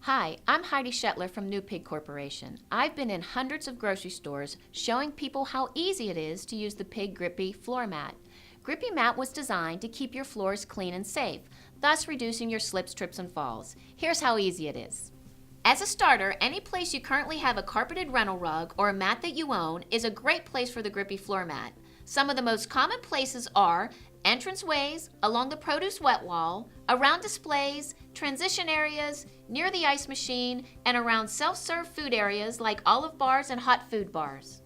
Hi, I'm Heidi Shetler from New Pig Corporation. I've been in hundreds of grocery stores showing people how easy it is to use the Pig Grippy Floor Mat. Grippy Mat was designed to keep your floors clean and safe, thus reducing your slips, trips, and falls. Here's how easy it is. As a starter, any place you currently have a carpeted rental rug or a mat that you own is a great place for the Grippy Floor Mat. Some of the most common places are entranceways, along the produce wet wall, around displays, transition areas, near the ice machine, and around self-serve food areas like olive bars and hot food bars.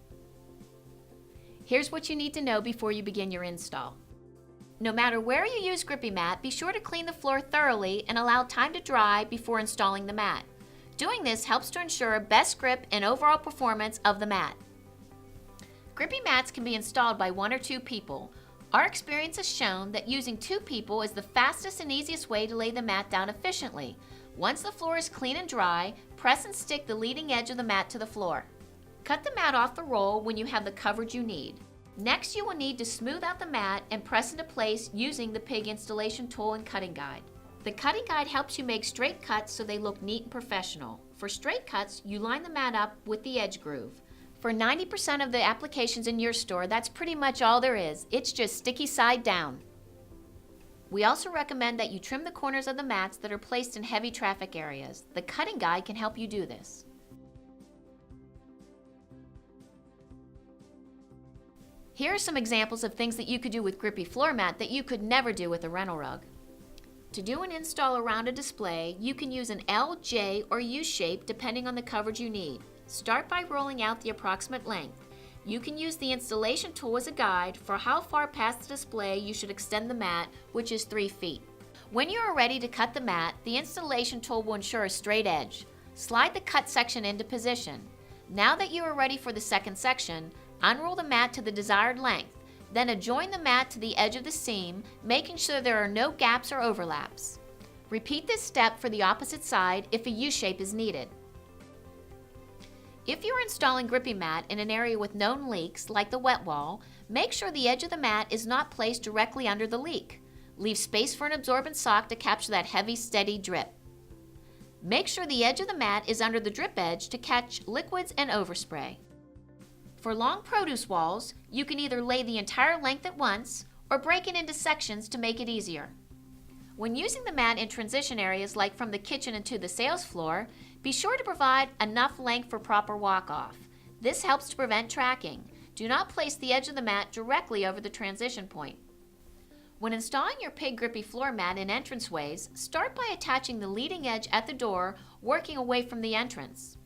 Here's what you need to know before you begin your install. No matter where you use Grippy Mat, be sure to clean the floor thoroughly and allow time to dry before installing the mat. Doing this helps to ensure best grip and overall performance of the mat. Grippy mats can be installed by 1 or 2 people. Our experience has shown that using 2 people is the fastest and easiest way to lay the mat down efficiently. Once the floor is clean and dry, press and stick the leading edge of the mat to the floor. Cut the mat off the roll when you have the coverage you need. Next, you will need to smooth out the mat and press into place using the Pig installation tool and cutting guide. The cutting guide helps you make straight cuts so they look neat and professional. For straight cuts, you line the mat up with the edge groove. For 90% of the applications in your store, that's pretty much all there is. It's just sticky side down. We also recommend that you trim the corners of the mats that are placed in heavy traffic areas. The cutting guide can help you do this. Here are some examples of things that you could do with Grippy Floor Mat that you could never do with a rental rug. To do an install around a display, you can use an L, J, or U shape depending on the coverage you need. Start by rolling out the approximate length. You can use the installation tool as a guide for how far past the display you should extend the mat, which is 3 feet. When you are ready to cut the mat, the installation tool will ensure a straight edge. Slide the cut section into position. Now that you are ready for the second section, unroll the mat to the desired length. Then adjoin the mat to the edge of the seam, making sure there are no gaps or overlaps. Repeat this step for the opposite side if a U shape is needed. If you're installing Grippy Mat in an area with known leaks, like the wet wall, make sure the edge of the mat is not placed directly under the leak. Leave space for an absorbent sock to capture that heavy, steady drip. Make sure the edge of the mat is under the drip edge to catch liquids and overspray. For long produce walls, you can either lay the entire length at once or break it into sections to make it easier. When using the mat in transition areas like from the kitchen into the sales floor, be sure to provide enough length for proper walk-off. This helps to prevent tracking. Do not place the edge of the mat directly over the transition point. When installing your Pig Grippy Floor Mat in entranceways, start by attaching the leading edge at the door, working away from the entrance.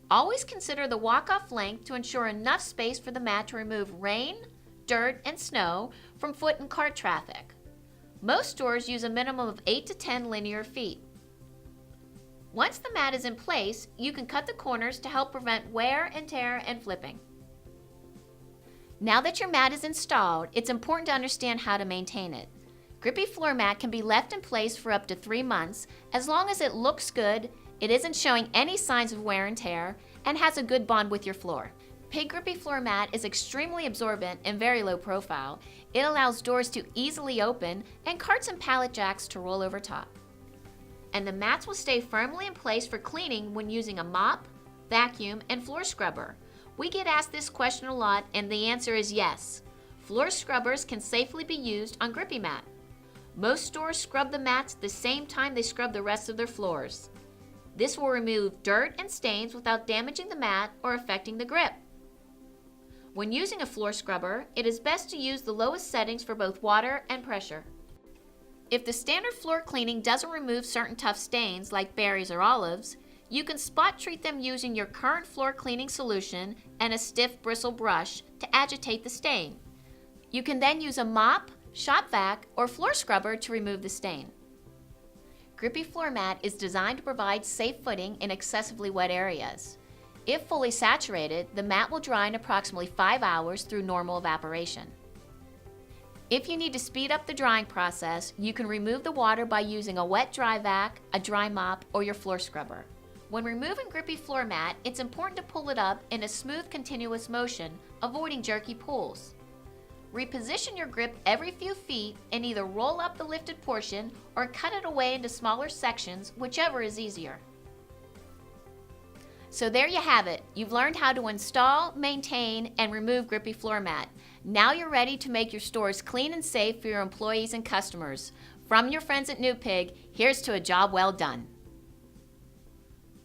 Always consider the walk-off length to ensure enough space for the mat to remove rain, dirt, and snow from foot and cart traffic. Most stores use a minimum of 8 to 10 linear feet. Once the mat is in place, you can cut the corners to help prevent wear and tear and flipping. Now that your mat is installed, it's important to understand how to maintain it. Grippy Floor Mat can be left in place for up to 3 months as long as it looks good, it isn't showing any signs of wear and tear, and has a good bond with your floor. Pig Grippy Floor Mat is extremely absorbent and very low profile. It allows doors to easily open and carts and pallet jacks to roll over top. And the mats will stay firmly in place for cleaning when using a mop, vacuum, and floor scrubber. We get asked this question a lot, and the answer is yes. Floor scrubbers can safely be used on Grippy Mat. Most stores scrub the mats the same time they scrub the rest of their floors. This will remove dirt and stains without damaging the mat or affecting the grip. When using a floor scrubber, it is best to use the lowest settings for both water and pressure. If the standard floor cleaning doesn't remove certain tough stains like berries or olives, you can spot treat them using your current floor cleaning solution and a stiff bristle brush to agitate the stain. You can then use a mop, shop vac, or floor scrubber to remove the stain. Grippy Floor Mat is designed to provide safe footing in excessively wet areas. If fully saturated, the mat will dry in approximately 5 hours through normal evaporation. If you need to speed up the drying process, you can remove the water by using a wet dry vac, a dry mop, or your floor scrubber. When removing Grippy Floor Mat, it's important to pull it up in a smooth, continuous motion, avoiding jerky pulls. Reposition your grip every few feet and either roll up the lifted portion or cut it away into smaller sections, whichever is easier. So there you have it. You've learned how to install, maintain, and remove Grippy Floor Mat. Now you're ready to make your stores clean and safe for your employees and customers. From your friends at New Pig, here's to a job well done.